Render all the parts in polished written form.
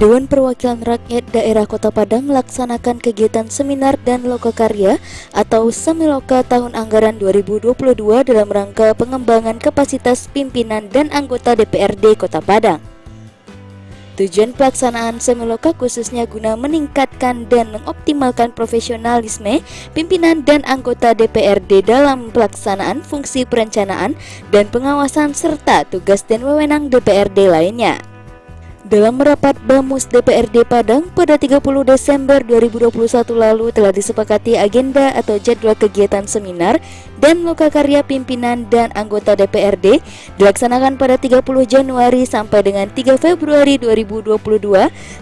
Dewan Perwakilan Rakyat Daerah Kota Padang melaksanakan kegiatan seminar dan lokakarya atau Semiloka tahun anggaran 2022 dalam rangka pengembangan kapasitas pimpinan dan anggota DPRD Kota Padang. Tujuan pelaksanaan Semiloka khususnya guna meningkatkan dan mengoptimalkan profesionalisme pimpinan dan anggota DPRD dalam pelaksanaan fungsi perencanaan dan pengawasan serta tugas dan wewenang DPRD lainnya. Dalam rapat Bamus DPRD Padang pada 30 Desember 2021 lalu telah disepakati agenda atau jadwal kegiatan seminar dan lokakarya pimpinan dan anggota DPRD dilaksanakan pada 30 Januari sampai dengan 3 Februari 2022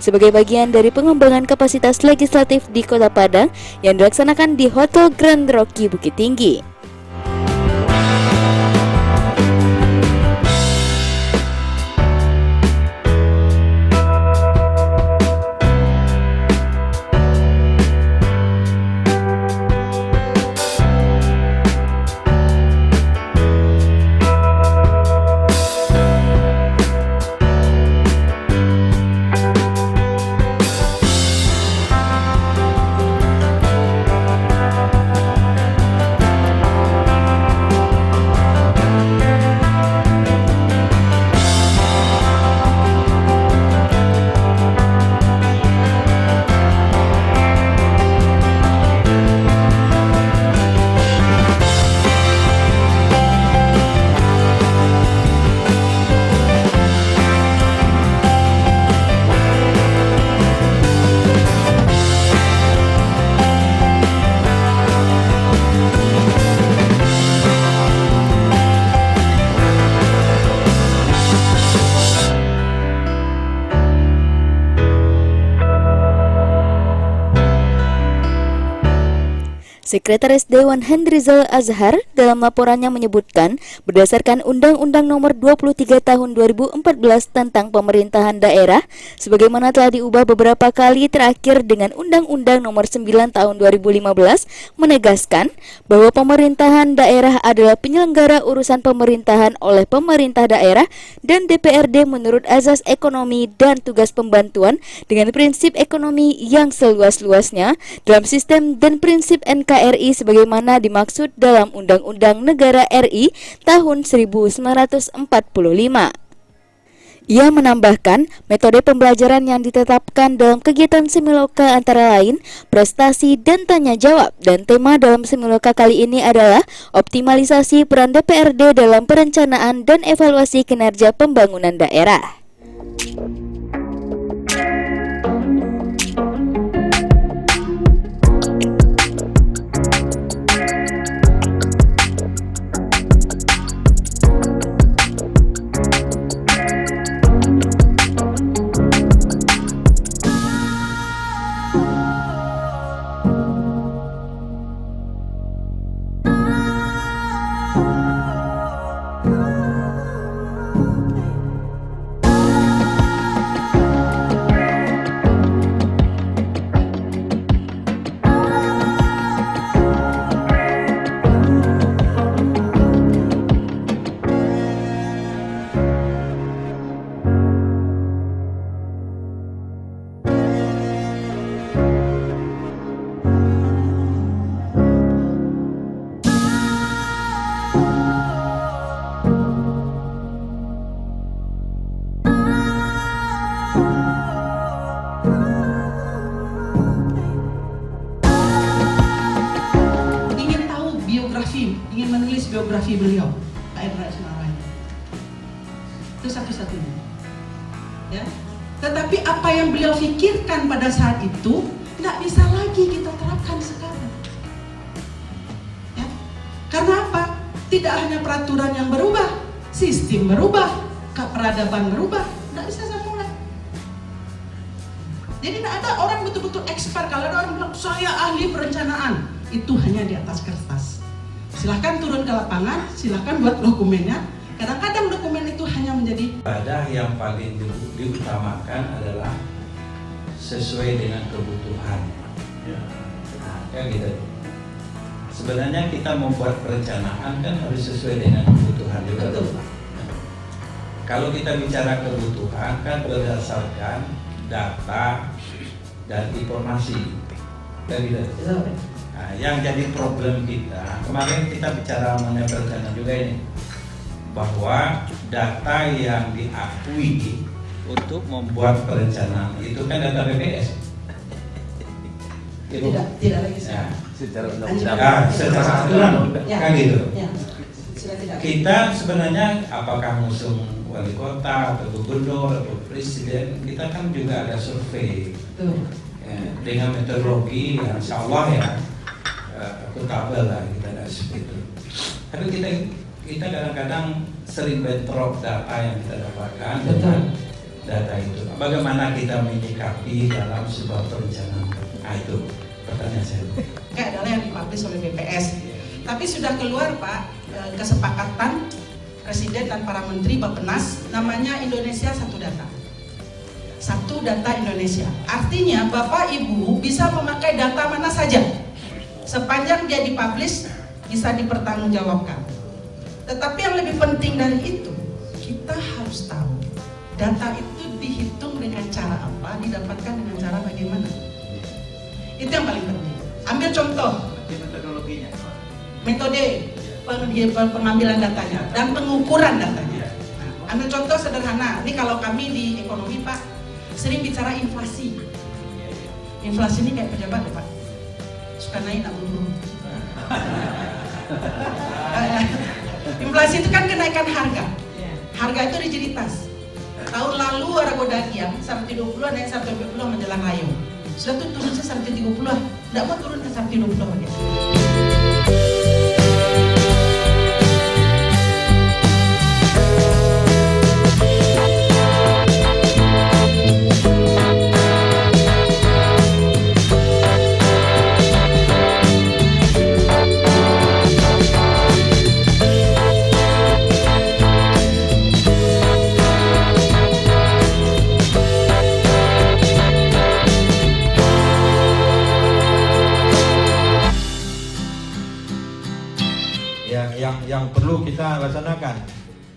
sebagai bagian dari pengembangan kapasitas legislatif di Kota Padang yang dilaksanakan di Hotel Grand Rocky Bukit Tinggi. Sekretaris Dewan Hendrizal Azhar dalam laporannya menyebutkan berdasarkan Undang-Undang Nomor 23 Tahun 2014 tentang Pemerintahan Daerah sebagaimana telah diubah beberapa kali terakhir dengan Undang-Undang Nomor 9 Tahun 2015 menegaskan bahwa pemerintahan daerah adalah penyelenggara urusan pemerintahan oleh pemerintah daerah dan DPRD menurut azas ekonomi dan tugas pembantuan dengan prinsip ekonomi yang seluas-luasnya dalam sistem dan prinsip NKRI sebagaimana dimaksud dalam Undang-Undang Negara RI tahun 1945. Ia menambahkan, metode pembelajaran yang ditetapkan dalam kegiatan Semiloka antara lain prestasi dan tanya jawab, dan tema dalam Semiloka kali ini adalah optimalisasi peran DPRD dalam perencanaan dan evaluasi kinerja pembangunan daerah. Ingin menulis biografi beliau, Pak Endra Sunarai. Itu satu-satunya. Ya. Tetapi apa yang beliau pikirkan pada saat itu nggak bisa lagi kita terapkan sekarang. Ya. Karena apa? Tidak hanya peraturan yang berubah, sistem berubah, peradaban berubah, nggak bisa sama lagi. Jadi tidak ada orang betul-betul expert. Kalau ada orang bilang saya ahli perencanaan, itu hanya di atas kertas. Silahkan turun ke lapangan, silahkan buat dokumennya. Kadang-kadang dokumen itu hanya menjadi ibadah yang paling diutamakan adalah sesuai dengan kebutuhan. Nah, kayak gitu. Sebenarnya kita membuat perencanaan kan harus sesuai dengan kebutuhan juga. Betul. Kalau kita bicara kebutuhan kan berdasarkan data dan informasi. Nah, yang jadi problem kita, kemarin kita bicara mengenai perencanaan juga ini, bahwa data yang diakui untuk membuat perencanaan itu kan data BPS. Tidak lagi. Ya, secara secara aturan kan gitu. Ya, sudah tidak. Kita sebenarnya apakah ngusung wali kota atau gubernur atau presiden, kita kan juga ada survei ya, dengan metodologi yang insya Allah ya akuntabel lah, kita ada seperti itu. Tapi kita kadang-kadang sering bentrok data yang kita dapatkan dengan data itu. Bagaimana kita menyikapi dalam sebuah perencanaan? Nah, itu pertanyaan saya. Adalah yang dipublish oleh BPS. Tapi sudah keluar Pak kesepakatan Presiden dan para Menteri Bappenas, namanya Indonesia Satu Data. Satu Data Indonesia. Artinya Bapak Ibu bisa memakai data mana saja, sepanjang dia dipublish bisa dipertanggungjawabkan. Tetapi yang lebih penting dari itu, kita harus tahu data itu dihitung dengan cara apa, didapatkan dengan cara bagaimana. Itu yang paling penting. Ambil contoh Metodologinya. metode pengambilan datanya dan pengukuran datanya. Nah, ambil contoh sederhana. Ini kalau kami di ekonomi Pak sering bicara inflasi. Inflasi ini kayak pejabat ya Pak, suka naik atau turun. Inflasi itu kan kenaikan harga. Harga itu rigidilitas. Tahun lalu harga daging 120 naik 120 menjelang rayo. Sudah tuh turun ke 130, tidak mau turun ke 120 lagi. yang perlu kita laksanakan.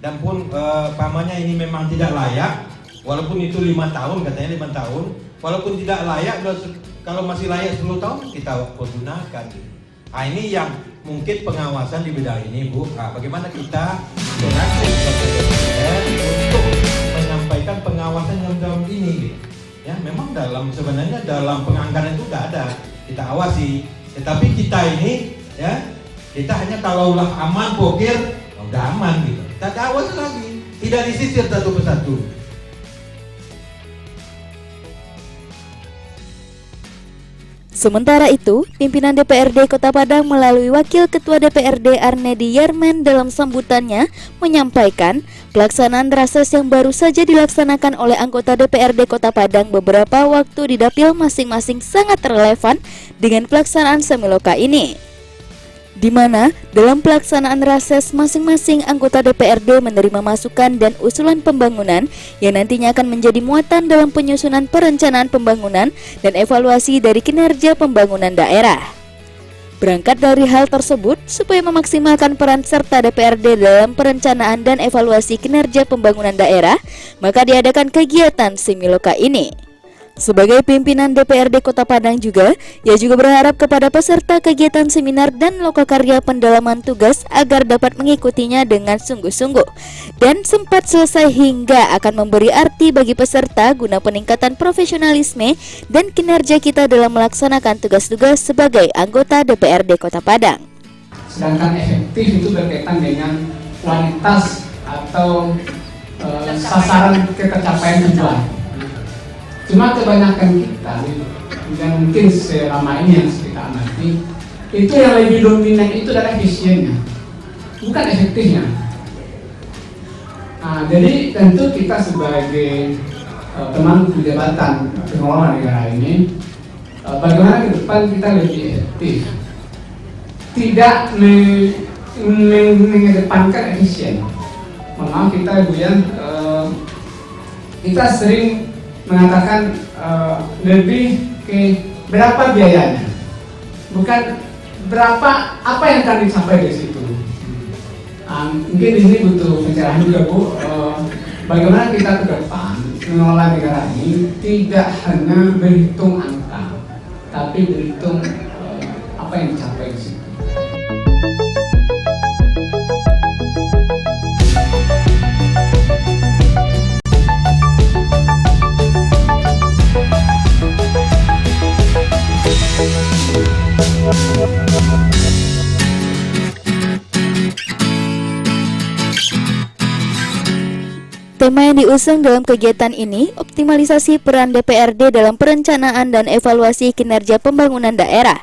Dan pun pamannya ini memang tidak layak, walaupun itu 5 tahun, katanya 5 tahun, walaupun tidak layak, kalau masih layak 10 tahun kita pergunakan. Nah, ini yang mungkin pengawasan di bidang ini Bu. Nah, bagaimana kita berhasil untuk menyampaikan pengawasan yang dalam ini, ya memang sebenarnya dalam penganggaran itu tidak ada kita awasi, tetapi kita ini ya kita hanya kalaulah aman pokir udah aman gitu, kita awasi lagi, tidak disisir satu persatu. Sementara itu, pimpinan DPRD Kota Padang melalui Wakil Ketua DPRD Arnedi Yarman dalam sambutannya menyampaikan pelaksanaan rases yang baru saja dilaksanakan oleh anggota DPRD Kota Padang beberapa waktu di dapil masing-masing sangat relevan dengan pelaksanaan Semiloka ini, di mana dalam pelaksanaan rases masing-masing anggota DPRD menerima masukan dan usulan pembangunan yang nantinya akan menjadi muatan dalam penyusunan perencanaan pembangunan dan evaluasi dari kinerja pembangunan daerah. Berangkat dari hal tersebut, supaya memaksimalkan peran serta DPRD dalam perencanaan dan evaluasi kinerja pembangunan daerah, maka diadakan kegiatan Semiloka ini. Sebagai pimpinan DPRD Kota Padang juga, ia juga berharap kepada peserta kegiatan seminar dan lokakarya pendalaman tugas agar dapat mengikutinya dengan sungguh-sungguh dan sempat selesai hingga akan memberi arti bagi peserta guna peningkatan profesionalisme dan kinerja kita dalam melaksanakan tugas-tugas sebagai anggota DPRD Kota Padang. Sedangkan efektif itu berkaitan dengan kualitas atau sasaran ketercapaian tujuan. Cuma kebanyakan kita yang mungkin selama ini yang kita amati, itu yang lebih dominan itu adalah efisiennya, bukan efektifnya. Nah, jadi tentu kita sebagai teman jabatan pengelola negara ini, bagaimana ke depan kita lebih efektif, tidak mengedepankan efisien. Mohon maaf kita Buyan, kita sering mengatakan lebih ke berapa biayanya, bukan berapa apa yang akan dicapai dari situ. Mungkin di sini butuh pencerahan juga Bu. bagaimana kita ke depan mengelola negara ini tidak hanya berhitung angka, tapi berhitung apa yang dicapai di situ. Tema yang diusung dalam kegiatan ini, optimalisasi peran DPRD dalam perencanaan dan evaluasi kinerja pembangunan daerah.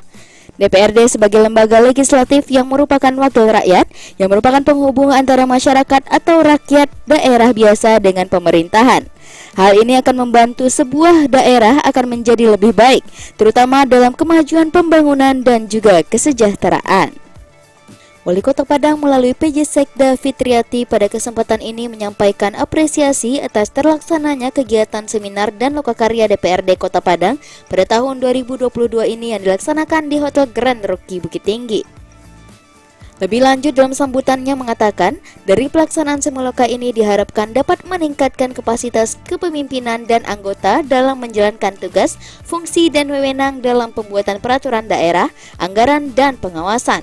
DPRD sebagai lembaga legislatif yang merupakan wakil rakyat, yang merupakan penghubung antara masyarakat atau rakyat daerah biasa dengan pemerintahan. Hal ini akan membantu sebuah daerah akan menjadi lebih baik, terutama dalam kemajuan pembangunan dan juga kesejahteraan. Wali Kota Padang melalui PJ Sekda Fitriati pada kesempatan ini menyampaikan apresiasi atas terlaksananya kegiatan seminar dan lokakarya DPRD Kota Padang pada tahun 2022 ini yang dilaksanakan di Hotel Grand Rocky Bukit Tinggi. Lebih lanjut dalam sambutannya mengatakan, dari pelaksanaan Semiloka ini diharapkan dapat meningkatkan kapasitas kepemimpinan dan anggota dalam menjalankan tugas, fungsi dan wewenang dalam pembuatan peraturan daerah, anggaran dan pengawasan.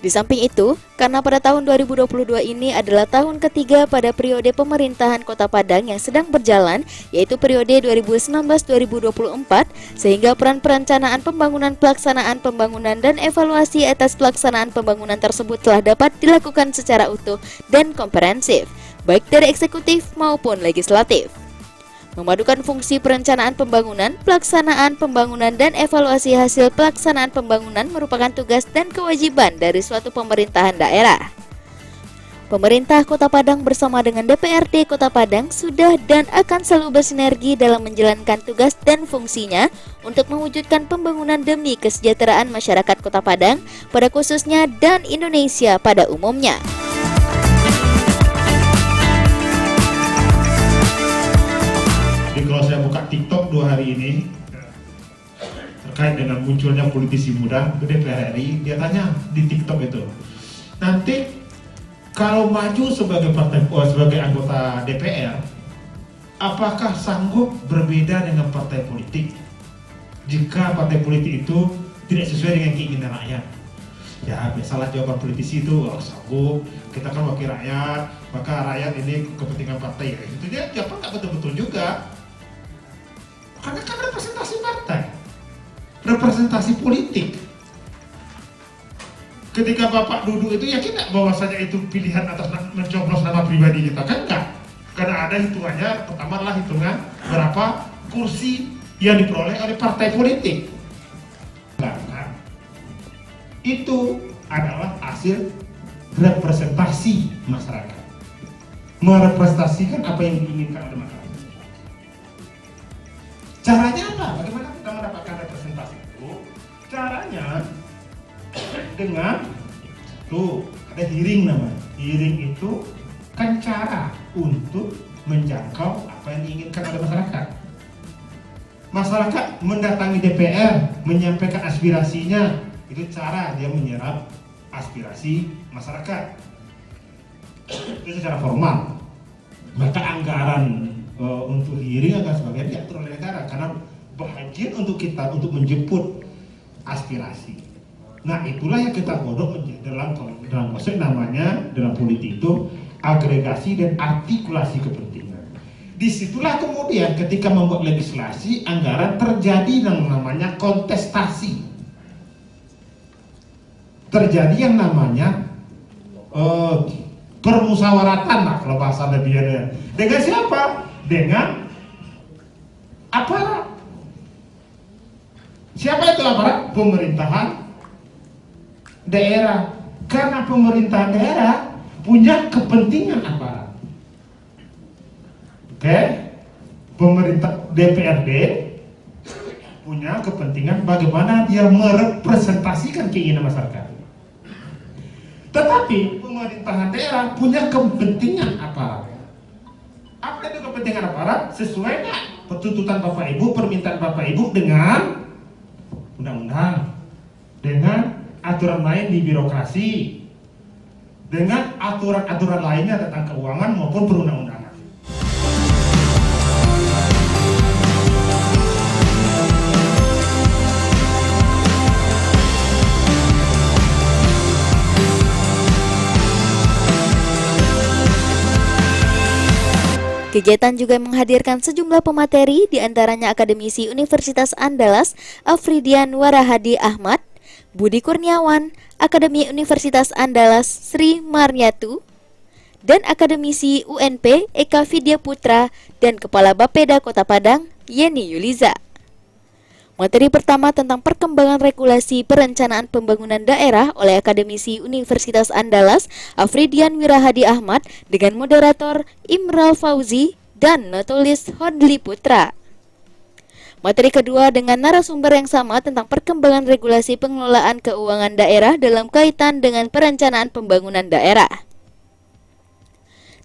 Di samping itu, karena pada tahun 2022 ini adalah tahun ketiga pada periode pemerintahan Kota Padang yang sedang berjalan, yaitu periode 2019-2024, sehingga peran perencanaan pembangunan, pelaksanaan pembangunan, dan evaluasi atas pelaksanaan pembangunan tersebut telah dapat dilakukan secara utuh dan komprehensif, baik dari eksekutif maupun legislatif. Memadukan fungsi perencanaan pembangunan, pelaksanaan pembangunan, dan evaluasi hasil pelaksanaan pembangunan merupakan tugas dan kewajiban dari suatu pemerintahan daerah. Pemerintah Kota Padang bersama dengan DPRD Kota Padang sudah dan akan selalu bersinergi dalam menjalankan tugas dan fungsinya untuk mewujudkan pembangunan demi kesejahteraan masyarakat Kota Padang pada khususnya dan Indonesia pada umumnya. Kalau saya buka TikTok 2 hari ini terkait dengan munculnya politisi muda ke DPR RI, dia tanya di TikTok itu, nanti kalau maju sebagai sebagai anggota DPR, apakah sanggup berbeda dengan partai politik jika partai politik itu tidak sesuai dengan keinginan rakyat? Ya biasalah jawaban politisi itu, sanggup, kita kan wakil rakyat, maka rakyat ini kepentingan partai. Ya, itu dia jawab nggak betul-betul juga. Karena kan representasi partai, representasi politik. Ketika Bapak duduk itu yakin nggak bahwasanya itu pilihan atas mencoblos nama pribadi kita? Kan enggak. Karena ada hitungannya, pertama adalah hitungan berapa kursi yang diperoleh oleh partai politik. Nah, itu adalah hasil representasi masyarakat. Merepresentasikan apa yang diinginkan oleh masyarakat. Caranya apa? Bagaimana kita mendapatkan representasi itu? Caranya dengan ada hearing namanya. Hearing itu kan cara untuk menjangkau apa yang diinginkan oleh masyarakat. Masyarakat mendatangi DPR, menyampaikan aspirasinya, itu cara dia menyerap aspirasi masyarakat. Itu secara formal. Maka anggaran untuk hearing akan sebagian diatur oleh negara karena bagian untuk kita untuk menjemput aspirasi. Nah itulah yang kita godok dalam konsep namanya dalam politik itu agregasi dan artikulasi kepentingan. Disitulah kemudian ketika membuat legislasi anggaran terjadi yang namanya kontestasi, terjadi yang namanya permusawaratan lah kalau bahasa lebihnya. Dengan siapa? Dengan aparat. Siapa itu aparat? Pemerintahan daerah. Karena pemerintahan daerah punya kepentingan aparat. Oke? Pemerintah DPRD punya kepentingan bagaimana dia merepresentasikan keinginan masyarakat. Tetapi pemerintahan daerah punya kepentingan aparat. Apa itu kepentingan aparat? Sesuai nggak tuntutan Bapak Ibu, permintaan Bapak Ibu dengan undang-undang, dengan aturan lain di birokrasi, dengan aturan-aturan lainnya tentang keuangan maupun perundang-undangan. Kegiatan juga menghadirkan sejumlah pemateri, diantaranya akademisi Universitas Andalas Afridian Warahadi Ahmad, Budi Kurniawan, Akademi Universitas Andalas Sri Maryatu, dan akademisi UNP Eka Vidya Putra dan Kepala Bapeda Kota Padang Yeni Yuliza. Materi pertama tentang perkembangan regulasi perencanaan pembangunan daerah oleh akademisi Universitas Andalas Afridian Wirahadi Ahmad dengan moderator Imral Fauzi dan notulis Hodli Putra. Materi kedua dengan narasumber yang sama tentang perkembangan regulasi pengelolaan keuangan daerah dalam kaitan dengan perencanaan pembangunan daerah.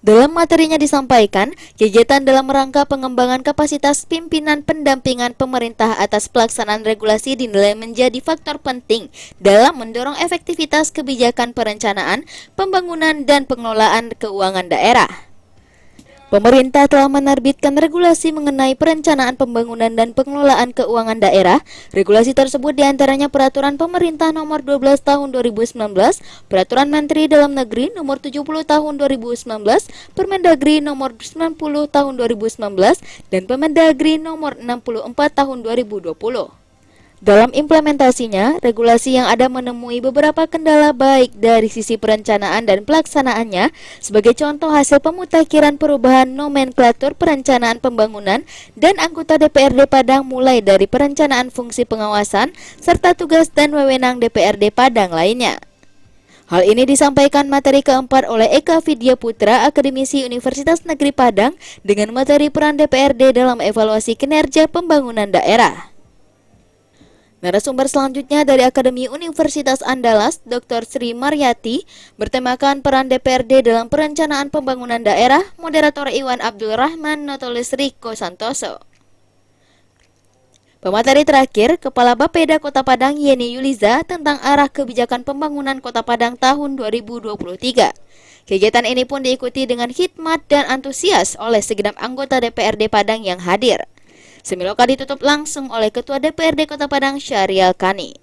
Dalam materinya disampaikan, kegiatan dalam rangka pengembangan kapasitas pimpinan pendampingan pemerintah atas pelaksanaan regulasi dinilai menjadi faktor penting dalam mendorong efektivitas kebijakan perencanaan, pembangunan, dan pengelolaan keuangan daerah. Pemerintah telah menerbitkan regulasi mengenai perencanaan pembangunan dan pengelolaan keuangan daerah. Regulasi tersebut diantaranya Peraturan Pemerintah Nomor 12 Tahun 2019, Peraturan Menteri Dalam Negeri Nomor 70 Tahun 2019, Permendagri Nomor 90 Tahun 2019, dan Permendagri Nomor 64 Tahun 2020. Dalam implementasinya, regulasi yang ada menemui beberapa kendala baik dari sisi perencanaan dan pelaksanaannya. Sebagai contoh, hasil pemutakhiran perubahan nomenklatur perencanaan pembangunan dan anggota DPRD Padang mulai dari perencanaan fungsi pengawasan serta tugas dan wewenang DPRD Padang lainnya. Hal ini disampaikan materi keempat oleh Eka Vidya Putra, akademisi Universitas Negeri Padang, dengan materi peran DPRD dalam evaluasi kinerja pembangunan daerah. Narasumber selanjutnya dari Akademi Universitas Andalas, Dr. Sri Maryati, bertemakan peran DPRD dalam perencanaan pembangunan daerah, moderator Iwan Abdul Rahman, notulis Riko Santoso. Pemateri terakhir, Kepala Bapeda Kota Padang Yeni Yuliza tentang arah kebijakan pembangunan Kota Padang tahun 2023. Kegiatan ini pun diikuti dengan khidmat dan antusias oleh segenap anggota DPRD Padang yang hadir. Semiloka ditutup langsung oleh Ketua DPRD Kota Padang Syahrial Kani.